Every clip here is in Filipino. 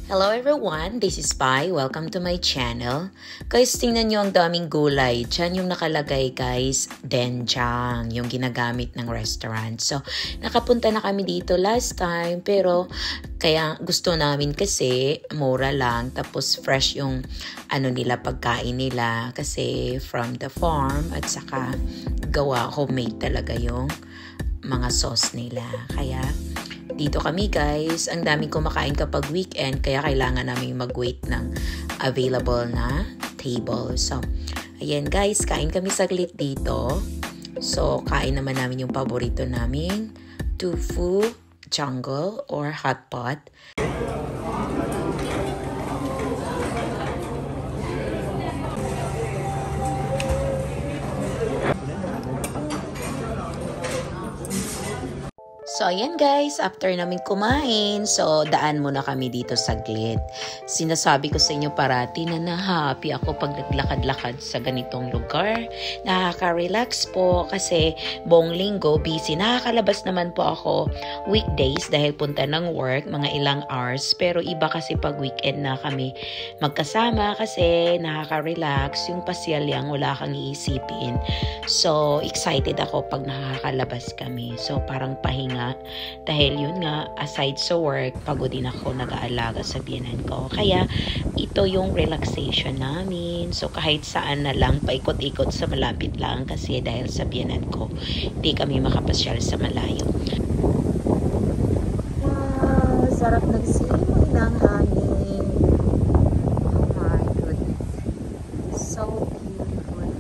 Hello everyone, this is Pai. Welcome to my channel. Guys, tingnan nyo ang daming gulay. Diyan yung nakalagay guys, doenjang, yung ginagamit ng restaurant. So, nakapunta na kami dito last time, pero kaya gusto namin kasi mura lang, tapos fresh yung pagkain nila kasi from the farm at saka gawa homemade talaga yung mga sauce nila. Kaya dito kami guys, ang daming kumakain kapag weekend kaya kailangan namin mag-wait ng available na table. So, ayan guys, kain kami saglit dito. So, kain naman namin yung paborito naming tofu, jungle, or hot pot. So, ayan guys, after namin kumain, so daan muna kami dito saglit. Sinasabi ko sa inyo parati na happy ako pag naglakad-lakad sa ganitong lugar. Nakaka-relax po kasi buong linggo busy. Nakakalabas naman po ako weekdays dahil punta ng work, mga ilang hours. Pero iba kasi pag weekend na kami magkasama kasi nakaka-relax. Yung pasyal yang wala kang iisipin. So, excited ako pag nakakalabas kami. So, parang pahinga. Dahil yun nga, aside sa work, pagod din ako nag-aalaga sa biyenan ko. Kaya, ito yung relaxation namin. So, kahit saan na lang, paikot-ikot sa malapit lang kasi dahil sa biyenan ko, hindi kami makapasyal sa malayo. Wow, sarap nagsimoy ng hangin. Oh my goodness. So beautiful.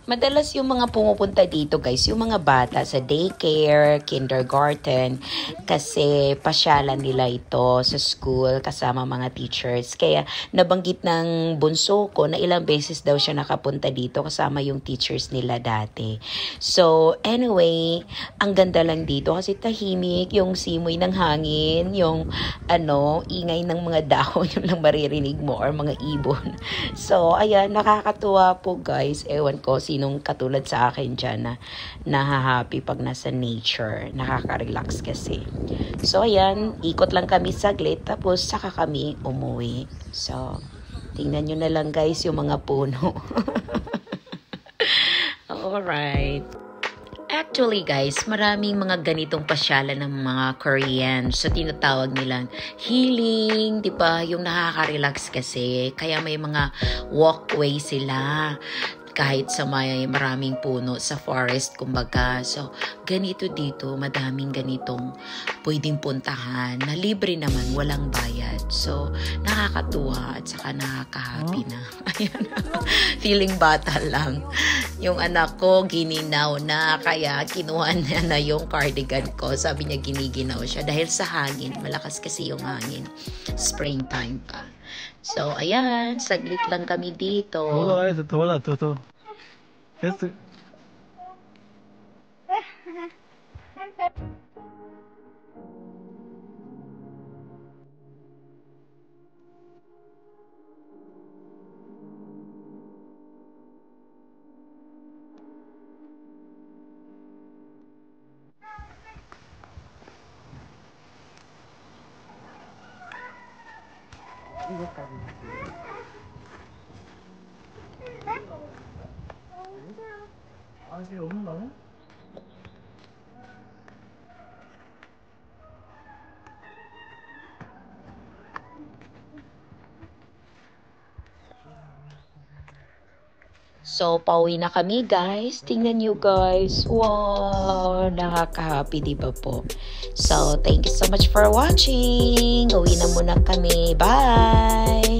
Madalas yung mga pumupunta dito guys, yung mga bata sa daycare, kindergarten, kasi pasyalan nila ito sa school kasama mga teachers. Kaya nabanggit ng bunso ko na ilang beses daw siya nakapunta dito kasama yung teachers nila dati. So anyway, ang ganda lang dito kasi tahimik, yung simoy ng hangin, yung ingay ng mga dahon yung lang maririnig mo or mga ibon. So ayan, nakakatuwa po guys. Ewan ko sinong katulad sa akin dyan na nahahappy pag nasa nature. Nakaka-relax kasi. So, ayan. Ikot lang kami saglit. Tapos, saka kami umuwi. So, tingnan nyo na lang guys yung mga puno. Alright. Actually guys, maraming mga ganitong pasyalan ng mga Korean. So tinatawag nilang healing, 'di ba? Yung nakaka-relax kasi. Kaya may mga walkway sila. Kahit sa may maraming puno sa forest, kumbaga. So, ganito dito, madaming ganitong pwedeng puntahan na libre naman, walang bayad. So, nakakatuwa at saka nakaka-happy na. Ayan, feeling bata lang. Yung anak ko, gininaw na, kaya kinuha niya na yung cardigan ko. Sabi niya, giniginaw siya dahil sa hangin. Malakas kasi yung hangin. Springtime pa. So, ayan, saglit lang kami dito. Wala, to. Yes. 이게 없나? So, pauwi na kami guys. Tingnan nyo guys. Wow! Nakaka-happy diba po? So, thank you so much for watching. Uwi na muna kami. Bye!